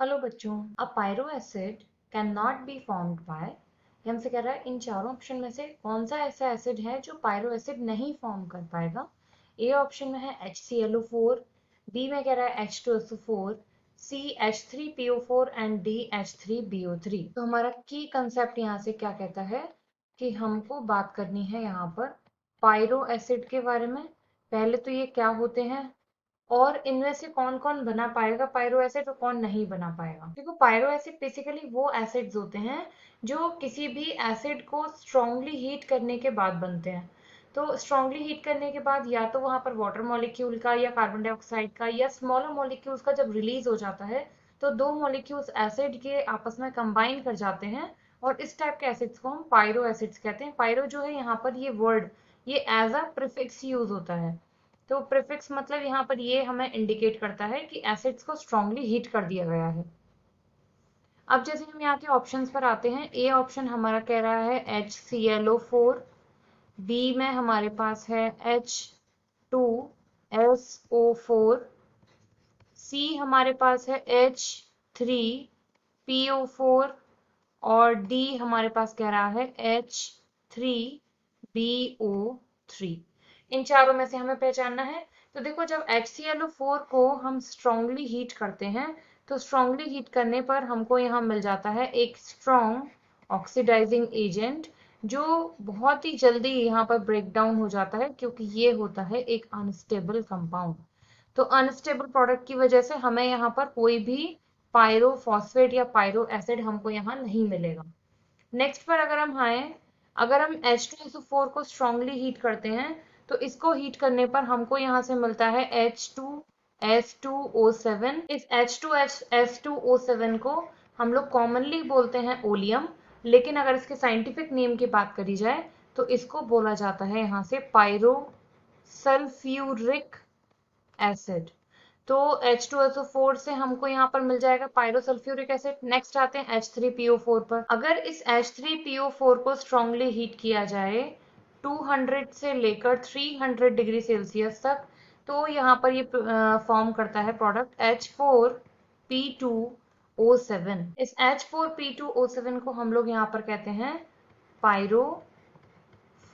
Hello बच्चों, a pyro acid can not be formed by. ये हमसे कह रहा है इन चारों ऑप्शन में से कौन सा ऐसा एसिड है जो पायरो एसिड नहीं फॉर्म कर पाएगा। ए ऑप्शन में है HClO4, बी में कह रहा है H2SO4, C H3PO4 and D H3BO3। तो हमारा की कंसेप्ट यहाँ से क्या कहता है कि हमको बात करनी है यहाँ पर पायरो एसिड के बारे में। पहले तो ये क्या होते हैं और इनमें से कौन कौन बना पाएगा पायरो एसिड और कौन नहीं बना पाएगा। देखो, पायरो एसिड बेसिकली वो एसिड्स होते हैं जो किसी भी एसिड को स्ट्रांगली हीट करने के बाद बनते हैं। तो स्ट्रांगली हीट करने के बाद या तो वहां पर वाटर मॉलिक्यूल का या कार्बन डाइऑक्साइड का या स्मॉलर मॉलिक्यूल्स का जब रिलीज हो जाता है तो दो मॉलिक्यूल्स एसिड के आपस में कंबाइन कर जाते हैं और इस टाइप के एसिड्स को हम पायरो एसिड्स कहते हैं। पायरो जो है यहाँ पर ये वर्ड ये एज अ प्रीफिक्स यूज होता है। तो प्रीफिक्स मतलब यहाँ पर ये हमें इंडिकेट करता है कि एसिड्स को स्ट्रांगली हीट कर दिया गया है। अब जैसे हम यहाँ के ऑप्शंस पर आते हैं, ए ऑप्शन हमारा कह रहा है HClO4, बी में हमारे पास है H2SO4, सी हमारे पास है H3PO4 और डी हमारे पास कह रहा है H3BO3। इन चारों में से हमें पहचानना है। तो देखो, जब HClO4 को हम स्ट्रांगली हीट करते हैं तो स्ट्रांगली हीट करने पर हमको यहाँ मिल जाता है एक स्ट्रॉन्ग ऑक्सीडाइजिंग एजेंट जो बहुत ही जल्दी यहाँ पर ब्रेक डाउन हो जाता है क्योंकि ये होता है एक अनस्टेबल कंपाउंड। तो अनस्टेबल प्रोडक्ट की वजह से हमें यहाँ पर कोई भी पायरो फॉस्फेट या पायरो एसिड हमको यहाँ नहीं मिलेगा। नेक्स्ट पर अगर हम आए, अगर हम H2SO4 को स्ट्रांगली हीट करते हैं तो इसको हीट करने पर हमको यहाँ से मिलता है H2S2O7। इस H2S2O7 को हम लोग कॉमनली बोलते हैं ओलियम, लेकिन अगर इसके साइंटिफिक नेम की बात करी जाए तो इसको बोला जाता है यहाँ से पायरो सल्फ्यूरिक एसिड। तो H2SO4 से हमको यहाँ पर मिल जाएगा पायरोसल्फ्यूरिक एसिड। नेक्स्ट आते हैं H3PO4 पर। अगर इस H3PO4 को स्ट्रांगली हीट किया जाए 200 से लेकर 300 डिग्री सेल्सियस तक तो यहाँ पर ये फॉर्म करता है प्रोडक्ट H4P2O7। इस H4P2O7 को हम लोग यहाँ पर कहते हैं पायरो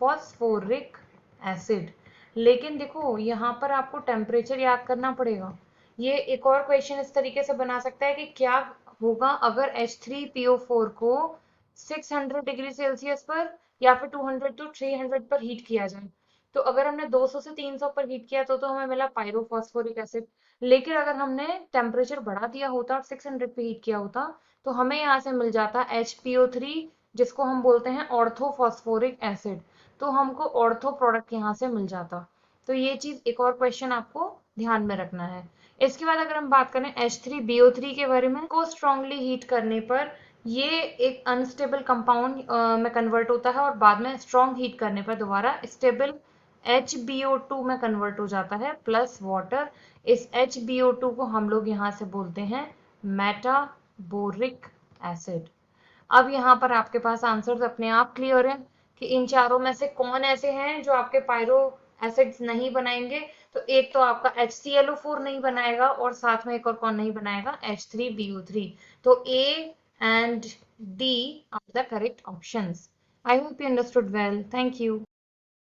फॉस्फोरिक एसिड। लेकिन देखो, यहाँ पर आपको टेम्परेचर याद करना पड़ेगा। ये एक और क्वेश्चन इस तरीके से बना सकता है कि क्या होगा अगर H3PO4 को 600 डिग्री सेल्सियस पर या फिर 200 टू 300 पर हीट किया जाए। तो अगर हमने 200 से 300 पर हीट किया तो हमें मिला पायरोफॉस्फोरिक एसिड। लेकिन अगर हमने टेम्परेचर बढ़ा दिया होता और 600 पे हीट किया होता तो हमें यहाँ से मिल जाता HPO3, जिसको हम बोलते हैं ऑर्थोफॉस्फोरिक एसिड। तो हमको ऑर्थो प्रोडक्ट यहाँ से मिल जाता। तो ये चीज एक और क्वेश्चन आपको ध्यान में रखना है। इसके बाद अगर हम बात करें H3BO3 के बारे में, को स्ट्रांगली हीट करने पर ये एक अनस्टेबल कंपाउंड में कन्वर्ट होता है और बाद में स्ट्रॉन्ग हीट करने पर दोबारा स्टेबल HbO2 में कन्वर्ट हो जाता है प्लस वाटर। इस HbO2 को हम लोग यहाँ से बोलते हैं मेटाबोरिक एसिड। अब यहाँ पर आपके पास आंसर्स अपने आप क्लियर है कि इन चारों में से कौन ऐसे हैं जो आपके पायरो एसिड्स नहीं बनाएंगे। तो एक तो आपका HClO4 नहीं बनाएगा और साथ में एक और कौन नहीं बनाएगा, H3BO3। तो A and D are the correct options. I hope you understood well. Thank you.